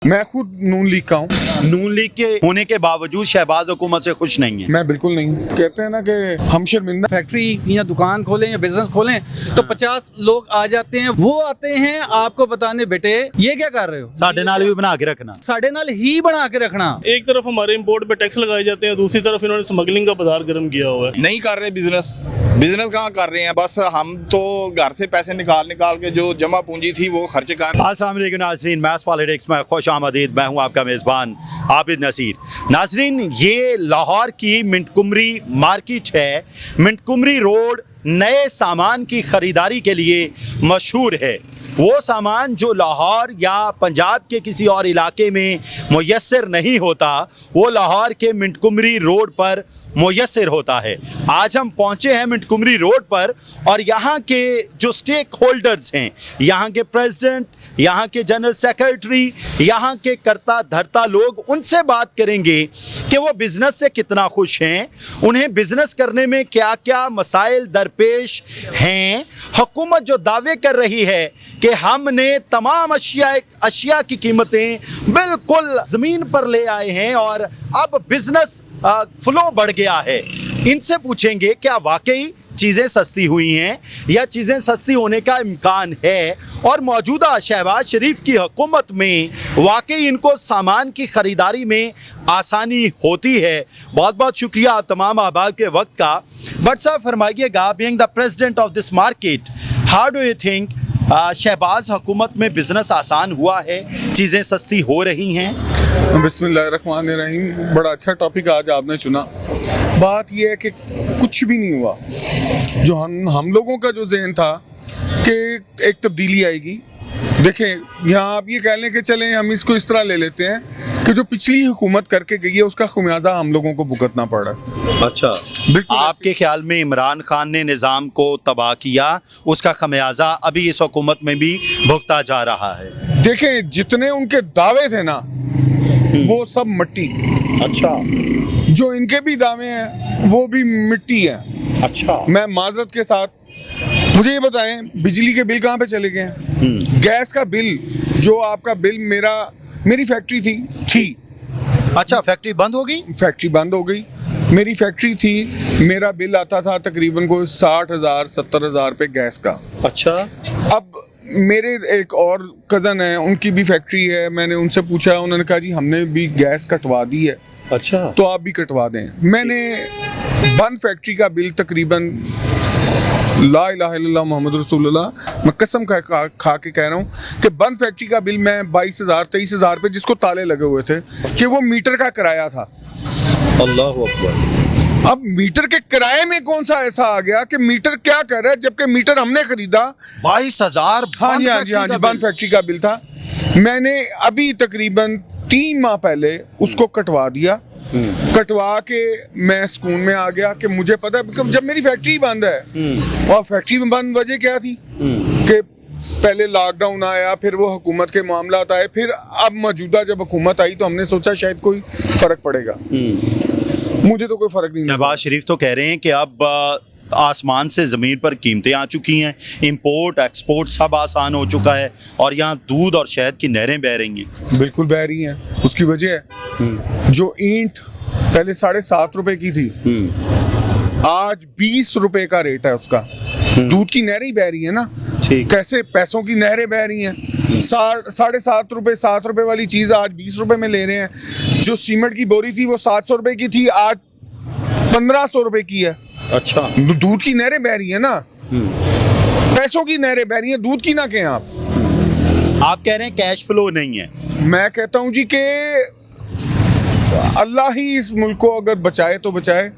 मैं खुद नून लीग का हूँ। नून लीग के होने के बावजूद शहबाज हुकूमत से खुश नहीं है? मैं बिल्कुल नहीं। कहते हैं ना कि हम शर्मिंदा। फैक्ट्री या दुकान खोलें या बिजनेस खोलें तो 50 लोग आ जाते हैं, वो आते हैं आपको बताने बेटे ये क्या कर रहे हो, साढ़े नाल भी बना के रखना, साढ़े नाल ही बना के रखना। एक तरफ हमारे इंपोर्ट पे टैक्स लगाए जाते हैं, दूसरी तरफ इन्होंने स्मगलिंग का बाजार गर्म किया हुआ है। नहीं कर रहे बिजनेस कहाँ कर रहे हैं, बस हम तो घर से पैसे निकाल के जो जमा पूंजी थी वो खर्च कर। अस्सलाम वालेकुम नाज़रीन, मैथ्स पॉलिटिक्स में खुश आमदीद। मैं हूँ आपका मेज़बान आबिद नसीर। नाज़रीन, ये लाहौर की मिंटकुमरी मार्केट है। मिंटकुमरी रोड नए सामान की ख़रीदारी के लिए मशहूर है। वो सामान जो लाहौर या पंजाब के किसी और इलाके में मुयस्सर नहीं होता, वो लाहौर के मिंटकुमरी रोड पर मुयस्सर होता है। आज हम पहुँचे हैं मिंटकुमरी रोड पर और यहाँ के जो स्टेक होल्डर्स हैं, यहाँ के प्रेसिडेंट, यहाँ के जनरल सेक्रेटरी, यहाँ के करता धरता लोग, उनसे बात करेंगे कि वो बिज़नेस से कितना खुश हैं, उन्हें बिज़नेस करने में क्या क्या मसाइल दरपेश हैं। हुकूमत जो दावे कर रही है कि हमने तमाम अशिया की कीमतें बिल्कुल ज़मीन पर ले आए हैं और अब बिज़नेस फ्लो बढ़ गया है, इनसे पूछेंगे क्या वाकई चीज़ें सस्ती हुई हैं या चीज़ें सस्ती होने का इम्कान है और मौजूदा शहबाज शरीफ की हुकूमत में वाकई इनको सामान की ख़रीदारी में आसानी होती है। बहुत बहुत शुक्रिया तमाम अहबाब के वक्त का। बट साहब फरमाइएगा, being the president of this market, how do you think Shehbaz हुकूमत में बिज़नेस आसान हुआ है, चीज़ें सस्ती हो रही हैं? बिस्मिल्लाहिर्रहमानिर्रहीम। बड़ा अच्छा टॉपिक आज आपने चुना। बात यह है कि कुछ भी नहीं हुआ। जो हम लोगों का जो जहन था कि एक तब्दीली आएगी, देखें यहाँ आप ये कह लें कि चलें हम इसको इस तरह ले लेते हैं कि जो पिछली हुकूमत करके गई है उसका खुमियाजा हम लोगों को भुगतना पड़ा। अच्छा, बिल्कुल। आपके ख्याल में इमरान खान ने निज़ाम को तबाह किया, उसका खमियाजा अभी इस हुकूमत में भी भुगता जा रहा है? देखें जितने उनके दावे थे ना वो सब मिट्टी। अच्छा, जो इनके भी दावे हैं वो भी मिट्टी है। अच्छा, मैं माजरत के साथ मुझे ये बताएं, बिजली के बिल कहाँ पे चले गए हैं? गैस का बिल, जो आपका बिल मेरी फैक्ट्री थी। अच्छा, फैक्ट्री बंद हो गई? फैक्ट्री बंद हो गई। मेरी फैक्ट्री थी, मेरा बिल आता था तकरीबन को 60,000 70,000 रुपये गैस का। अच्छा, अब मेरे एक और कज़न है, उनकी भी फैक्ट्री है। मैंने उनसे पूछा, उन्होंने कहा जी हमने भी गैस कटवा दी है। अच्छा, तो आप भी कटवा दें। मैंने बंद फैक्ट्री का बिल तकरीबन, ला इलाहा इल्लल्लाह मुहम्मद रसूलुल्लाह, मैं कसम खा के कह रहा हूँ कि बंद फैक्ट्री का बिल मैं 22,000 23,000 रुपये, जिसको ताले लगे हुए थे, कि वो मीटर का किराया था। अल्लाहु अकबर। अब मीटर के किराए में कौन सा ऐसा आ गया कि मीटर क्या कर रहा है, जबकि मीटर हमने खरीदा 22,000। हाँ जी, बंद फैक्ट्री का बिल था। मैंने अभी तकरीबन 3 माह पहले उसको कटवा दिया। कटवा के मैं सुकून में आ गया कि मुझे पता है जब मेरी फैक्ट्री बंद है। और फैक्ट्री में बंद वजह क्या थी कि पहले लॉकडाउन आया, फिर वो हुकूमत के मामला आए, फिर अब मौजूदा जब हुकूमत आई तो हमने सोचा शायद कोई फ़र्क पड़ेगा। मुझे तो कोई फ़र्क नहीं। शहबाज शरीफ तो कह रहे हैं कि अब आसमान से ज़मीन पर कीमतें आ चुकी हैं, इंपोर्ट एक्सपोर्ट सब आसान हो चुका है और यहाँ दूध और शहद की नहरें बह रही हैं। बिल्कुल बह रही हैं। उसकी वजह है जो ईंट पहले 7.5 रुपए की थी, आज 20 रुपए का रेट है उसका। दूध की नहरें बह रही है ना, कैसे पैसों की नहरें बह रही हैं। 7.5 रुपए 7 रुपए वाली चीज़ आज 20 रुपए में ले रहे हैं। जो सीमेंट की बोरी थी वो 700 रुपए की थी, आज 1500 रुपए की है। अच्छा, दूध की नहरें बह रही है ना, पैसों की नहरें बह रही हैं, दूध की ना कहें आप कह रहे हैं कैश फ्लो नहीं है। मैं कहता हूं जी कि अल्लाह ही इस मुल्क को अगर बचाए तो बचाए,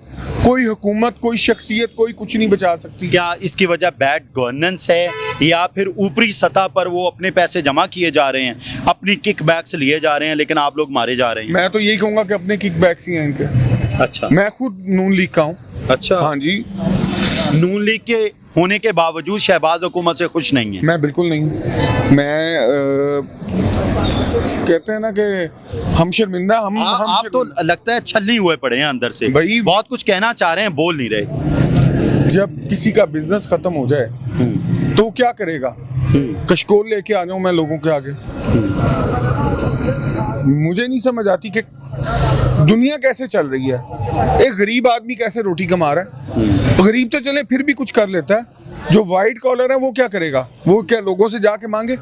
कोई हुकूमत, कोई शख्सियत, कोई कुछ नहीं बचा सकती। क्या इसकी वजह बैड गवर्नेंस है या फिर ऊपरी सतह पर वो अपने पैसे जमा किए जा रहे हैं, अपनी किकबैक्स लिए जा रहे हैं, लेकिन आप लोग मारे जा रहे हैं? मैं तो यही कहूँगा कि अपने किकबैक्स ही हैं इनके। अच्छा, मैं खुद नून लीग का हूँ। अच्छा, हाँ जी। नून लीग के होने के बावजूद शहबाज हुकूमत से खुश नहीं है? मैं बिल्कुल नहीं। मैं कहते हैं ना कि हम शर्मिंदा, आप तो लगता है छल्ली हुए पड़े हैं अंदर से, भाई बहुत कुछ कहना चाह रहे हैं, बोल नहीं रहे। जब किसी का बिजनेस खत्म हो जाए तो क्या करेगा? कशकोल लेके आ जाऊं मैं लोगों के आगे? मुझे नहीं समझ आती कि दुनिया कैसे चल रही है। एक गरीब आदमी कैसे रोटी कमा रहा है। गरीब तो चले फिर भी कुछ कर लेता है, जो वाइट कॉलर है वो क्या करेगा? वो क्या लोगों से जाके मांगे?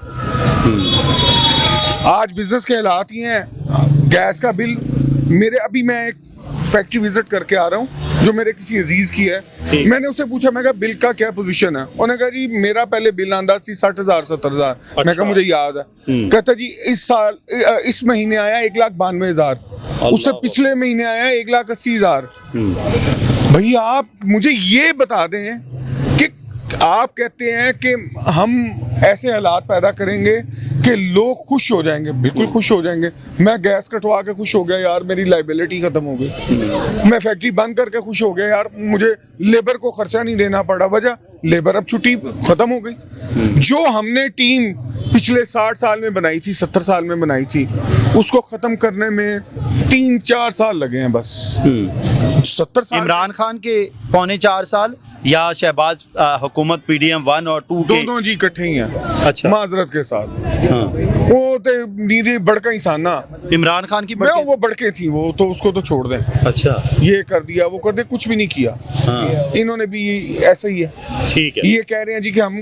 आज बिजनेस के हालात ही हैं। गैस का बिल मेरे, अभी मैं एक फैक्ट्री विजिट करके आ रहा हूँ जो मेरे किसी अजीज की है। मैंने उससे पूछा, मैं कहा बिल का क्या पोजीशन है? उन्होंने कहा जी मेरा पहले बिल आंदा सी 60,000 70,000। मैं कहा मुझे याद है। कहता जी इस साल इस महीने आया 1,92,000, उससे पिछले महीने आया 1,80,000। भैया आप मुझे ये बता दें कि आप कहते हैं कि हम ऐसे हालात पैदा करेंगे कि लोग खुश हो जाएंगे। बिल्कुल खुश हो जाएंगे। मैं गैस कटवा के खुश हो गया यार, मेरी लाइबिलिटी खत्म हो गई। मैं फैक्ट्री बंद करके खुश हो गया यार, मुझे लेबर को खर्चा नहीं देना पड़ा। वजह लेबर अब छुट्टी खत्म हो गई। जो हमने टीम पिछले 60 साल में बनाई थी, 70 साल में बनाई थी, उसको खत्म करने में 3-4 साल लगे हैं बस। 70 साल इमरान खान के 4.25 साल या शहबाज हुकूमत PDM 1 और 2 के? दोनों जी इकट्ठे ही हैं। अच्छा। माजरत के साथ। हाँ। वो तो नीरी बड़का इंसान ना। इमरान खान की मैं वो बड़के थी, वो तो उसको तो छोड़ दें। अच्छा। ये कर दिया वो कर दे, कुछ भी नहीं किया। हाँ। इन्होंने भी ऐसा ही है। ठीक है। ये कह रहे हैं जी कि हम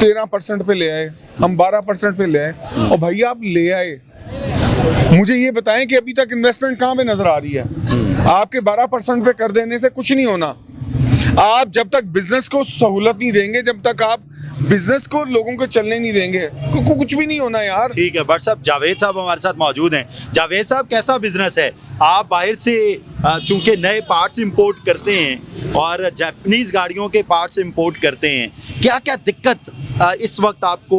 13% पे ले आए, हम 12% पे ले आए। और भैया आप ले आए, मुझे ये बताएं कि अभी तक इन्वेस्टमेंट कहाँ पे नजर आ रही है? आपके 12% पे कर देने से कुछ नहीं होना। आप जब तक बिजनेस को सहूलत नहीं देंगे, जब तक आप बिजनेस को लोगों को चलने नहीं देंगे, कुछ भी नहीं होना यार। ठीक है। बट साहब, जावेद साहब हमारे साथ मौजूद हैं। जावेद साहब, कैसा बिजनेस है? आप बाहर से चूंकि नए पार्ट्स इंपोर्ट करते हैं और जापानीज गाड़ियों के पार्ट्स इंपोर्ट करते हैं, क्या क्या दिक्कत इस वक्त आपको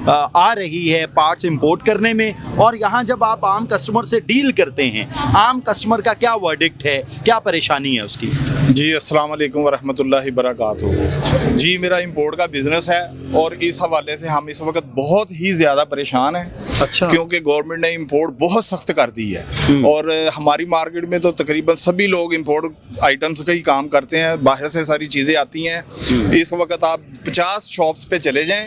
आ रही है पार्ट्स इंपोर्ट करने में? और यहाँ जब आप आम कस्टमर से डील करते हैं, आम कस्टमर का क्या वर्डिक्ट है, क्या परेशानी है उसकी? जी अस्सलाम वालेकुम वरहमतुल्लाहि बरकातुहू। जी मेरा इंपोर्ट का बिजनेस है और इस हवाले से हम इस वक्त बहुत ही ज़्यादा परेशान हैं। अच्छा। क्योंकि गवर्नमेंट ने इंपोर्ट बहुत सख्त कर दी है और हमारी मार्केट में तो तकरीबन सभी लोग इंपोर्ट आइटम्स का ही काम करते हैं, बाहर से सारी चीज़ें आती हैं। इस वक्त आप 50 शॉप्स पे चले जाएं,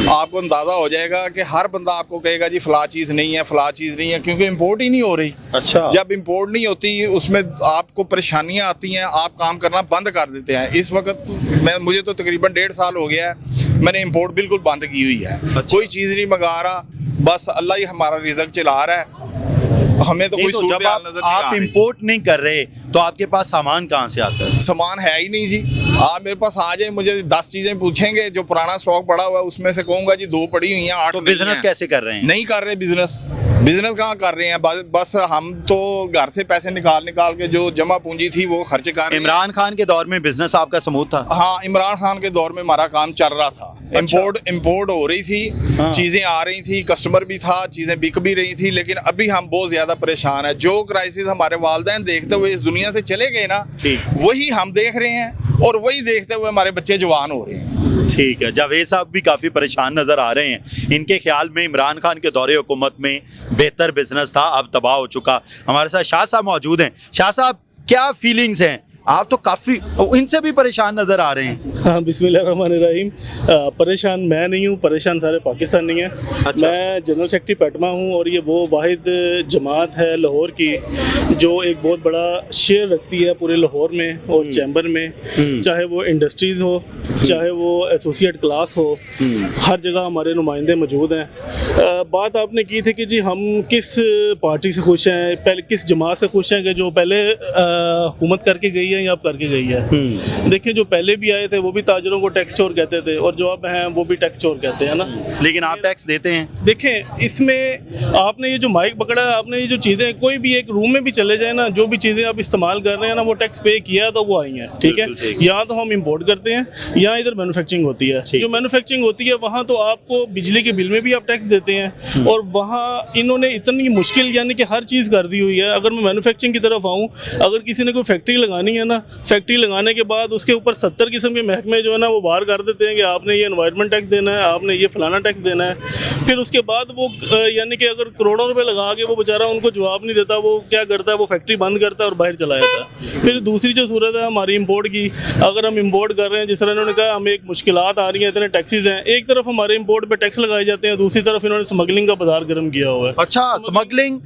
आपको अंदाज़ा हो जाएगा कि हर बंदा आपको कहेगा जी फला चीज़ नहीं है, फला चीज़ नहीं है, क्योंकि इंपोर्ट ही नहीं हो रही। अच्छा। जब इंपोर्ट नहीं होती उसमें आपको परेशानियां आती हैं, आप काम करना बंद कर देते हैं। इस वक्त मुझे तो तकरीबन 1.5 साल हो गया है, मैंने इंपोर्ट बिल्कुल बंद की हुई है। अच्छा। कोई चीज़ नहीं मंगा रहा, बस अल्लाह ही हमारा रिज़्क चला रहा है। हमें तो कोई जब सूरत हाल नजर नहीं आ आप रही। इंपोर्ट नहीं कर रहे तो आपके पास सामान कहाँ से आता है? सामान है ही नहीं जी। आप मेरे पास आ जाए, मुझे 10 चीजें पूछेंगे, जो पुराना स्टॉक पड़ा हुआ है उसमें से कहूंगा जी 2 पड़ी हुई हैं, 8 तो बिजनेस कैसे कर रहे हैं? नहीं कर रहे बिजनेस। बिजनेस कहाँ कर रहे हैं? बस हम तो घर से पैसे निकाल के जो जमा पूंजी थी वो खर्च कर रहे हैं। इमरान खान के दौर में बिजनेस आपका स्मूथ था? हाँ, इमरान खान के दौर में हमारा काम चल रहा था। अच्छा। इंपोर्ट हो रही थी। हाँ। चीजें आ रही थी, कस्टमर भी था, चीजें बिक भी रही थी। लेकिन अभी हम बहुत ज्यादा परेशान हैं। जो क्राइसिस हमारे वालिदैन देखते हुए इस दुनिया से चले गए ना, वही हम देख रहे हैं और वही देखते हुए हमारे बच्चे जवान हो रहे हैं। ठीक है। जावेद साहब भी काफ़ी परेशान नज़र आ रहे हैं। इनके ख्याल में इमरान खान के दौरे हुकूमत में बेहतर बिजनेस था, अब तबाह हो चुका। हमारे साथ शाह साहब मौजूद हैं। शाह साहब, क्या फीलिंग्स हैं? आप तो काफ़ी इनसे भी परेशान नज़र आ रहे हैं। हाँ, बिस्मिल्लाहिर्रहमानिर्रहीम। परेशान मैं नहीं हूँ, परेशान सारे पाकिस्तानी हैं। अच्छा। मैं जनरल सेक्रेटरी पेटमा हूँ और ये वो वाहिद जमात है लाहौर की जो एक बहुत बड़ा शेयर रखती है पूरे लाहौर में और चैम्बर में। चाहे वो इंडस्ट्रीज़ हो, चाहे वो एसोसिएट क्लास हो, हर जगह हमारे नुमाइंदे मौजूद हैं। बात आपने की थी कि जी हम किस पार्टी से खुश हैं, पहले किस जमात से खुश हैं कि जो पहले हुकूमत करके गई है या अब करके गई है। देखिए, जो पहले भी आए थे वो भी ताजरों को टैक्स चोर कहते थे और जो अब हैं वो भी टैक्स चोर कहते हैं ना। लेकिन आप टैक्स देते हैं। देखें, इसमें आपने ये जो माइक पकड़ा है, आपने ये जो चीज़ें, कोई भी एक रूम में भी चले जाए ना, जो भी चीज़ें आप इस्तेमाल कर रहे हैं ना, वो टैक्स पे किया है तो वो आई हैं। ठीक है। यहाँ तो हम इंपोर्ट करते हैं, यहाँ इधर मैन्युफैक्चरिंग होती है। जो मैन्युफैक्चरिंग होती है वहाँ तो आपको बिजली के बिल में भी आप टैक्स देते हैं और वहाँ इन्होंने इतनी मुश्किल यानी कि हर चीज़ कर दी हुई है। अगर मैं मैन्युफैक्चरिंग की तरफ आऊँ, अगर किसी ने कोई फैक्ट्री लगानी है ना, फैक्ट्री लगाने के बाद उसके ऊपर 70 किस्म के महकमे जो है ना वो बाहर कर देते हैं कि आपने ये एनवायरनमेंट टैक्स देना है, आपने ये फलाना टैक्स देना है। फिर उसके बाद वो यानी कि अगर करोड़ों रुपए लगा के वो बेचारा उनको जवाब नहीं देता, वो क्या करता करता है वो फैक्ट्री बंद करता है और बाहर चला जाता है। फिर दूसरी जो सूरत है हमारी इंपोर्ट की, अगर हम इंपोर्ट कर रहे हैं, जिस तरह इन्होंने कहा हमें एक मुश्किलात आ रही हैं, इतने टैक्सेस हैं, एक तरफ हमारे इंपोर्ट पे टैक्स लगाए जाते हैं, दूसरी तरफ इन्होंने स्मगलिंग का बाजार गर्म किया हुआ है। अच्छा, स्मगलिंग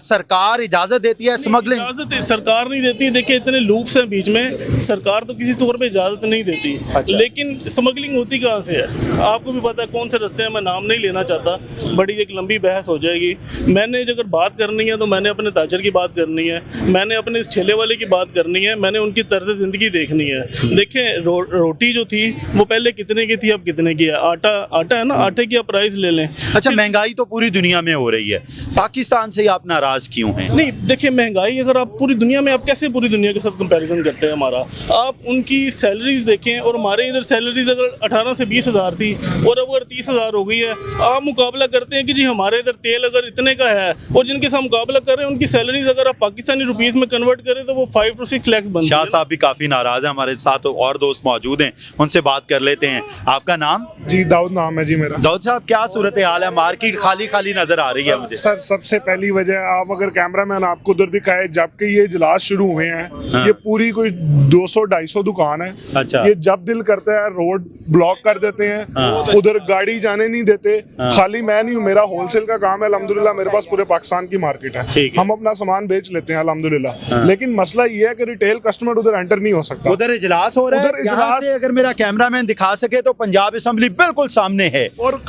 सरकार इजाजत देती है? स्मगलिंग इजाजत सरकार नहीं देती। देखिए इतने लूप्स हैं बीच में, सरकार तो किसी तौर पे इजाजत नहीं देती। अच्छा। लेकिन स्मगलिंग होती कहाँ से है? आपको भी पता है कौन से रास्ते हैं, मैं नाम नहीं लेना चाहता, बड़ी एक लंबी बहस हो जाएगी। मैंने अगर बात करनी है तो मैंने अपने ताजर की बात करनी है, मैंने अपने इस ठेले वाले की बात करनी है, मैंने उनकी तर्ज ज़िंदगी देखनी है। देखें रोटी जो थी वो पहले कितने की थी, अब कितने की है? आटा है ना, आटे की आप प्राइस ले लें। अच्छा, महंगाई तो पूरी दुनिया में हो रही है, पाकिस्तान से आप नाराज क्यों हैं? नहीं देखिए, महंगाई अगर आप पूरी दुनिया में, आप कैसे पूरी दुनिया के साथ कंपैरिजन करते हैं हमारा? आप उनकी सैलरीज देखें और हमारे इधर सैलरीज अगर 18 से 20 हज़ार थी और अब अगर 30 हज़ार हो गई है, आप मुकाबला करते हैं कि जी हमारे इधर तेल अगर इतने का है और जिनके साथ मुकाबला कर रहे हैं उनकी सैलरीज अगर आप पाकिस्तानी रुपीस में कन्वर्ट करें तो वो 5 to 6 लाख बनती है। शाह साहब भी काफी नाराज हैं, हमारे साथ और दोस्त मौजूद हैं, उनसे बात कर लेते हैं। आपका नाम? जी दाऊद नाम है जी मेरा। दाऊद साहब, क्या सूरत हाल है? मार्केट खाली खाली नजर आ रही है मुझे। सर सबसे पहली वजह, आप अगर कैमरामैन आपको उधर दिखाए, जबकि ये इजलास शुरू हुए हैं, हाँ। ये पूरी कोई 200-250 दुकान है। अच्छा। ये जब दिल करता है रोड ब्लॉक कर देते हैं, हाँ। उधर गाड़ी जाने नहीं देते। हाँ। खाली मैं नहीं हूँ, मेरा होलसेल का काम है अल्हम्दुलिल्लाह, मेरे पास पूरे पाकिस्तान की मार्केट है, ठीक है। हम अपना सामान बेच लेते हैं अल्हम्दुलिल्लाह। हाँ। लेकिन मसला ये है कि रिटेल कस्टमर उधर एंटर नहीं हो सकता। उधर इजलास हो रहा है, उधर यहाँ इजलास- से अगर मेरा कैमरामैन दिखा सके तो पंजाब असेंबली बिल्कुल सामने है और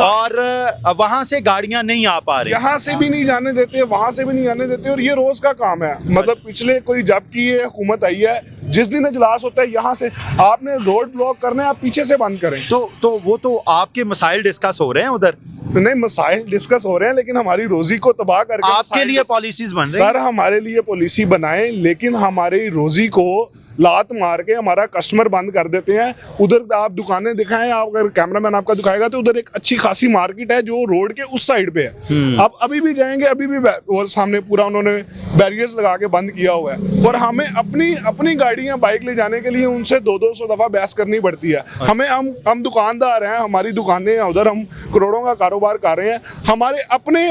वहां से गाड़ियां नहीं आ पा रही। यहाँ से भी नहीं जाने देते, वहां से भी नहीं जाने देते, और ये रोज का काम है। मतलब पिछले कोई जब की ये हुकूमत आई है, जिस दिन इजलास होता है यहाँ से आपने रोड ब्लॉक करना है, आप पीछे से बंद करें। तो वो तो आपके मसाइल डिस्कस हो रहे हैं उधर, नहीं, मसाइल डिस्कस हो रहे हैं, लेकिन हमारी रोजी को तबाह करके आपके मसाइल लिए पॉलिसीज बन रही हैं। सर हमारे लिए पॉलिसी बनाएं, लेकिन हमारी रोजी को लात मार के हमारा कस्टमर बंद कर देते हैं। उधर आप दुकानें दिखाएं, आप अगर कैमरामैन आपका दिखाएगा तो उधर एक अच्छी खासी मार्केट है जो रोड के उस साइड पे है। आप अभी भी जाएंगे, अभी भी और सामने पूरा उन्होंने बैरियर्स लगा के बंद किया हुआ है, और हमें अपनी गाड़ियां बाइक ले जाने के लिए उनसे 200 दफा बहस करनी पड़ती है। हमें हम दुकानदार हैं, हमारी दुकानें हैं उधर, हम करोड़ों का कारोबार कर रहे हैं, हमारे अपने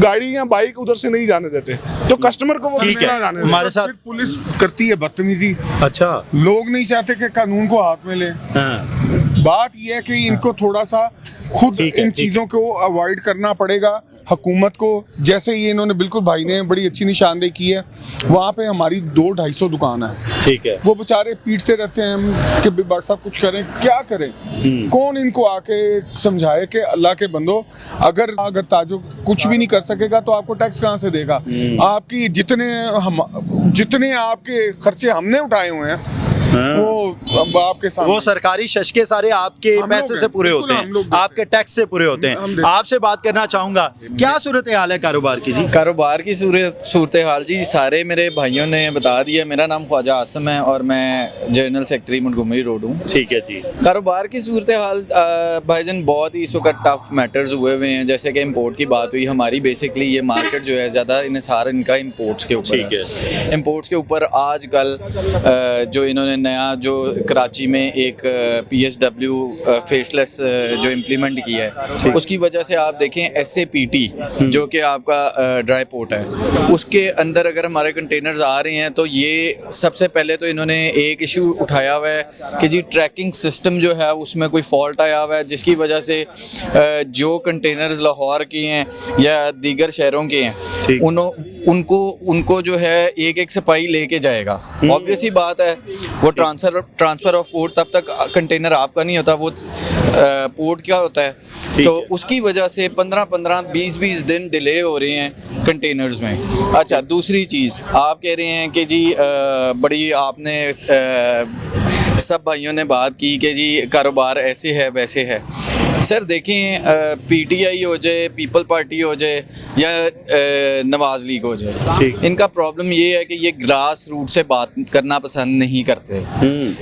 गाड़ी या बाइक उधर से नहीं जाने देते, तो कस्टमर को वो ठीक किससे है। ना जाने देते। हमारे साथ फिर पुलिस करती है बदतमीजी। अच्छा। लोग नहीं चाहते कि कानून को हाथ में लें। हाँ। बात यह है कि इनको थोड़ा सा खुद ठीक है, इन ठीक चीज़ों को अवॉइड करना पड़ेगा हुकूमत को। जैसे ये इन्होंने बिल्कुल, भाई ने बड़ी अच्छी निशानदेही की है, वहाँ पे हमारी 200-250 दुकान है, ठीक है। वो बेचारे पीटते रहते हैं कि भाई साहब कुछ करें, क्या करें? कौन इनको आके समझाए कि अल्लाह के बंदो, अगर ताजो कुछ भी नहीं कर सकेगा तो आपको टैक्स कहाँ से देगा? आपकी जितने आपके खर्चे हमने उठाए हुए हैं वो अब आपके सामने, वो सरकारी शशके सारे आपके हम लोग पैसे हैं, से पूरे बिल्कुल होते हम लोग हैं, देते आपके टैक्स से पूरे होते हम हैं। देते आपसे बात करना चाहूंगा, क्या सूरत हाल है कारोबार की जी? कारोबार की सूरत हाल जी सारे मेरे भाइयों ने बता दिया। मेरा नाम ख्वाजा आसम है और मैं जनरल सेक्रेटरी मोंटगोमरी रोड हूँ। ठीक है जी। कारोबार की सूरत हाल भाईजान बहुत ही इस वक्त टफ मैटर्स हुए हुए हैं। जैसे कि इंपोर्ट की बात हुई, हमारी बेसिकली ये मार्केट जो है ज़्यादा इन्हिसार इनका इंपोर्ट्स के ऊपर ठीक है। इंपोर्ट्स के ऊपर आजकल जो इन्होंने नया जो कराची में एक PSW फेसलेस जो इम्प्लीमेंट किया है, उसकी वजह से आप देखें SAPT जो कि आपका ड्राई पोर्ट है, उसके अंदर अगर हमारे कंटेनर्स आ रहे हैं तो ये सबसे पहले तो इन्होंने एक इशू उठाया हुआ है कि जी ट्रैकिंग सिस्टम जो है उसमें कोई फॉल्ट आया हुआ है, जिसकी वजह से जो कंटेनर्स लाहौर के हैं या दीगर शहरों के हैं उनको जो है एक सिपाही लेके जाएगा। ऑब्वियस ही बात है, वो ट्रांसफ़र ऑफ पोर्ट तब तक कंटेनर आपका नहीं होता, वो पोर्ट का होता है। तो उसकी वजह से 15-15, 20-20 दिन डिले हो रहे हैं कंटेनर्स में। अच्छा, दूसरी चीज़ आप कह रहे हैं कि जी बड़ी आपने सब भाइयों ने बात की कि जी कारोबार ऐसे है वैसे है। सर देखें, PTI हो जाए, पीपल पार्टी हो जाए या नवाज लीग हो जाए, इनका प्रॉब्लम ये है कि ये ग्रास रूट से बात करना पसंद नहीं करते।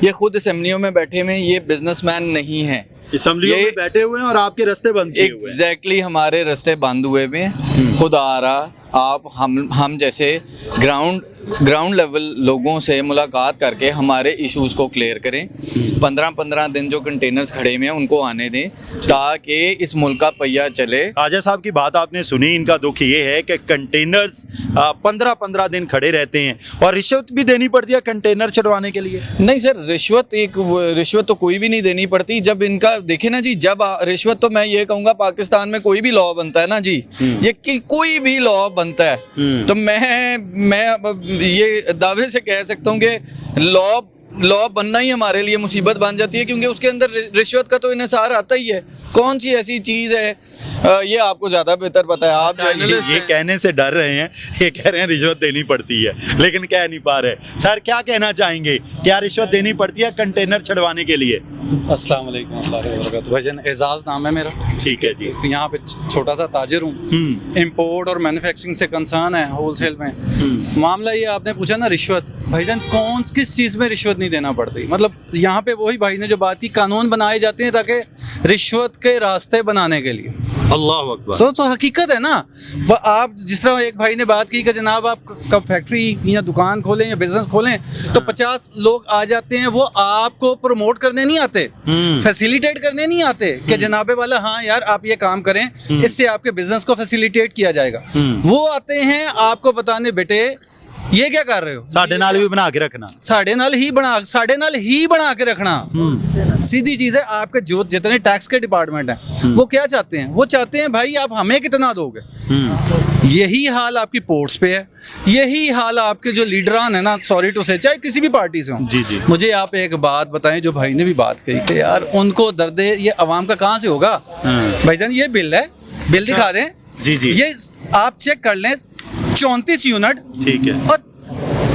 ये खुद असेंबलियों में बैठे हुए, ये बिजनेसमैन नहीं हैं, असेंबलियों में बैठे हुए हैं और आपके रास्ते बंद किए हुए हैं। एग्जैक्टली हमारे रास्ते बंद हुए हुए हैं। खुद आ रहा आप हम जैसे ग्राउंड ग्राउंड लेवल लोगों से मुलाकात करके हमारे इश्यूज़ को क्लियर करें। 15-15 दिन जो कंटेनर्स खड़े हुए हैं उनको आने दें ताकि इस मुल्क का पहिया चले। खाजा साहब की बात आपने सुनी, इनका दुख ये है कि कंटेनर्स 15-15 दिन खड़े रहते हैं और रिश्वत भी देनी पड़ती है कंटेनर चढ़वाने के लिए। नहीं सर, रिश्वत तो कोई भी नहीं देनी पड़ती। जब इनका देखे ना जी, जब रिश्वत तो मैं ये कहूँगा पाकिस्तान में कोई भी लॉ बनता है ना जी, ये कि कोई भी लॉ बनता है तो मैं ये दावे से कह सकता हूँ कि लॉ बनना ही हमारे लिए मुसीबत बन जाती है, क्योंकि उसके अंदर रिश्वत का तो इन्हिसार आता ही है। कौन सी ऐसी चीज़ है, ये आपको ज़्यादा बेहतर पता है, आप जर्नलिस्ट ये हैं। कहने से डर रहे हैं, ये कह रहे हैं रिश्वत देनी पड़ती है, लेकिन कह नहीं पा रहे। सर क्या कहना चाहेंगे, क्या रिश्वत देनी पड़ती है कंटेनर चढ़वाने के लिए? अस्सलाम वालेकुम warahmatullahi wabarakatuh। भाईजान एजाज नाम है मेरा, ठीक है जी। यहाँ पे छोटा सा ताजिर हूँ, इंपोर्ट और मैन्युफैक्चरिंग से कंसर्न है, होलसेल में। मामला ये आपने पूछा ना रिश्वत, भाईजान किस चीज़ में रिश्वत नहीं देना पड़ती? मतलब यहाँ पे वही भाई ने जो बात की, कानून बनाए जाते हैं ताकि रिश्वत के रास्ते बनाने के लिए। अल्लाह अकबर। तो हकीकत है ना। आप जिस तरह एक भाई ने बात की कि जनाब आप कब फैक्ट्री या दुकान खोलें या बिजनेस खोलें तो 50 लोग आ जाते हैं, वो आपको प्रमोट करने नहीं आते, फैसिलिटेट करने नहीं आते कि जनाबे वाला हाँ यार आप ये काम करें, इससे आपके बिजनेस को फैसिलिटेट किया जाएगा। वो आते हैं आपको बताने बेटे ये क्या कर रहे हो, साढ़े नाल भी बना के रखना, साढ़े नाल ही बना के रखना। सीधी चीज है। आपके जो जितने टैक्स के डिपार्टमेंट हैं वो क्या चाहते हैं, वो चाहते हैं भाई आप हमें कितना दोगे। यही हाल आपकी पोर्ट्स पे है, यही हाल आपके जो लीडरान है ना, सॉरी टू से, चाहे किसी भी पार्टी से हो। जी जी। मुझे आप एक बात बताएं, जो भाई ने भी बात कही कि यार उनको दर्द ये अवाम का कहाँ से होगा। भाईजान ये बिल है, बिल दिखा दें। जी जी। ये आप चेक कर लें, 34 यूनिट, ठीक है, और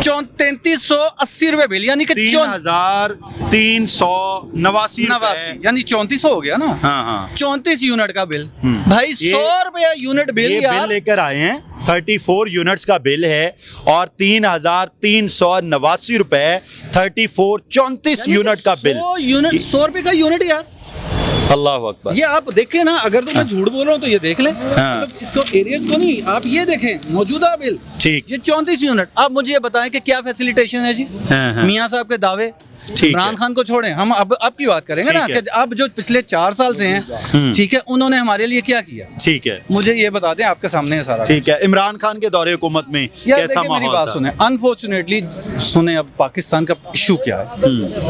3380 रुपए बिल, यानी कि 3389 यानी 3400 हो गया ना। हाँ हाँ। 34 यूनिट का बिल भाई, 100 रुपया यूनिट बिल ये यार। बिल लेकर आए हैं, 34 यूनिट्स का बिल है और 3389 रुपए 34 यूनिट का बिल। 100 रुपए का यूनिट यार। अल्लाह अकबर। ये आप देखें ना, अगर तो मैं झूठ बोल रहा हूँ तो ये देख लें। हाँ। मतलब इसको एरियर्स को नहीं, आप ये देखें मौजूदा बिल, ठीक। ये 34 यूनिट। आप मुझे ये बताएं कि क्या फैसिलिटेशन है जी। हाँ, हाँ। मियाँ साहब के दावे, ठीक इमरान है। खान को छोड़ें, हम अब की बात करेंगे ना, ठीक है। कि अब जो पिछले 4 साल से हैं, ठीक है, उन्होंने हमारे लिए क्या किया, ठीक है, मुझे ये बता दें, आपके सामने है सारा। ठीक है। इमरान खान के दौरे हुकूमत में यार कैसा देखिए, मेरी माहौल बात था? सुने, अनफॉर्चुनेटली सुने, अब पाकिस्तान का इशू क्या है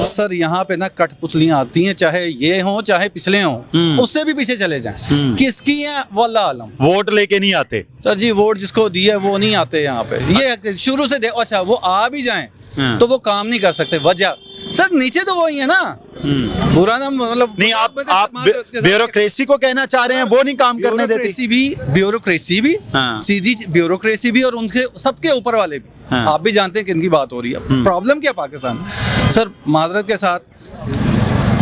सर, यहाँ पे ना कठपुतलियां आती हैं, चाहे ये हो चाहे पिछले हों, उससे भी पीछे चले जाएं, किसकी है वल्लाह आलम। वोट लेके नहीं आते सर जी, वोट जिसको दिया वो नहीं आते यहाँ पे, ये शुरू से अच्छा वो आ भी जाएं तो वो काम नहीं कर सकते। वजह सर नीचे तो वही है ना, बुरा ना, मतलब नहीं, आप ब्यूरोक्रेसी को कहना चाह रहे हैं, वो नहीं काम करने देती। ब्यूरोक्रेसी भी हाँ। सीधी ब्यूरोक्रेसी भी, और उनके सबके ऊपर वाले भी। हाँ। आप भी जानते हैं किनकी बात हो रही है। प्रॉब्लम क्या पाकिस्तान सर, माजरत के साथ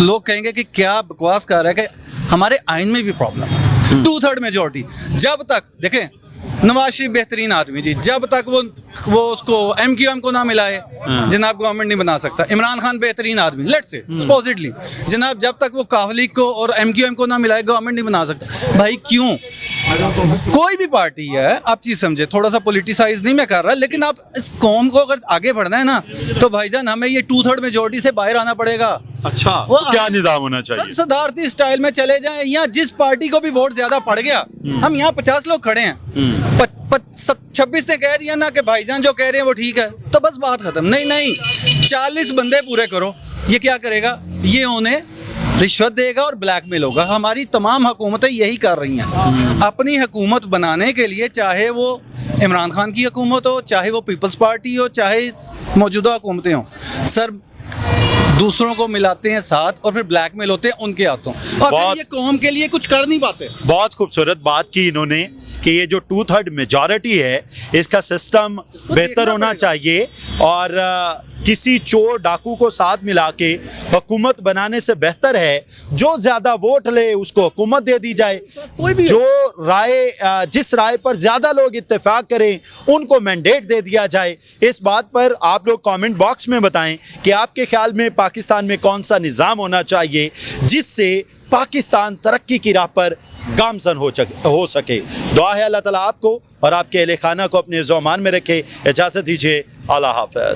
लोग कहेंगे कि क्या बकवास कर रहा है, कि हमारे आइन में भी प्रॉब्लम है। 2/3 मेजोरिटी, जब तक देखें नवाज शरीफ बेहतरीन आदमी जी, जब तक वो उसको MQM को ना मिलाए जनाब गवर्नमेंट नहीं बना सकता। इमरान खान बेहतरीन आदमी, लेट्स से सपोजिटली, जनाब जब तक वो काहली को और MQM को ना मिलाए गवर्नमेंट नहीं बना सकता। भाई क्यों, कोई भी पार्टी है, आप चीज समझे, थोड़ा सा पॉलिटिसाइज नहीं मैं कर रहा, लेकिन आप इस कौम को अगर आगे बढ़ना है ना, तो भाईजान हमें ये 2/3 मेजोरिटी से बाहर आना पड़ेगा। अच्छा, वो तो क्या निजाम होना चाहिए? सदारती स्टाइल में चले जाएं, यहाँ जिस पार्टी को भी वोट ज्यादा पड़ गया, हम यहाँ 50 लोग खड़े हैं, 26 ने कह दिया ना कि भाईजान जो कह रहे हैं वो ठीक है, तो बस बात खत्म। नहीं, 40 बंदे पूरे करो। ये क्या करेगा, ये उन्हें रिश्वत देगा और ब्लैकमेल होगा। हमारी तमाम हुकूमतें यही कर रही हैं, अपनी हुकूमत बनाने के लिए, चाहे वो इमरान खान की हुकूमत हो, चाहे वो पीपल्स पार्टी हो, चाहे मौजूदा हुकूमतें हों, सर दूसरों को मिलाते हैं साथ और फिर ब्लैकमेल होते हैं उनके हाथों, और फिर ये कौम के लिए कुछ कर नहीं पाते। बहुत खूबसूरत बात की इन्होंने कि ये जो 2/3 मेजॉरिटी है, इसका सिस्टम बेहतर होना चाहिए और किसी चोर डाकू को साथ मिला के हुकूमत बनाने से बेहतर है जो ज़्यादा वोट ले उसको हुकूमत दे दी जाए, जो राय जिस राय पर ज़्यादा लोग इत्तेफाक करें उनको मैंडेट दे दिया जाए। इस बात पर आप लोग कमेंट बॉक्स में बताएं कि आपके ख्याल में पाकिस्तान में कौन सा निज़ाम होना चाहिए जिससे पाकिस्तान तरक्की की राह पर गामजन हो सके। दुआ है अल्लाह ताला आपको और आपके अहले खाना को अपने ज़ुबान में रखे। इजाज़त दीजिए, अल्लाह हाफ़िज़।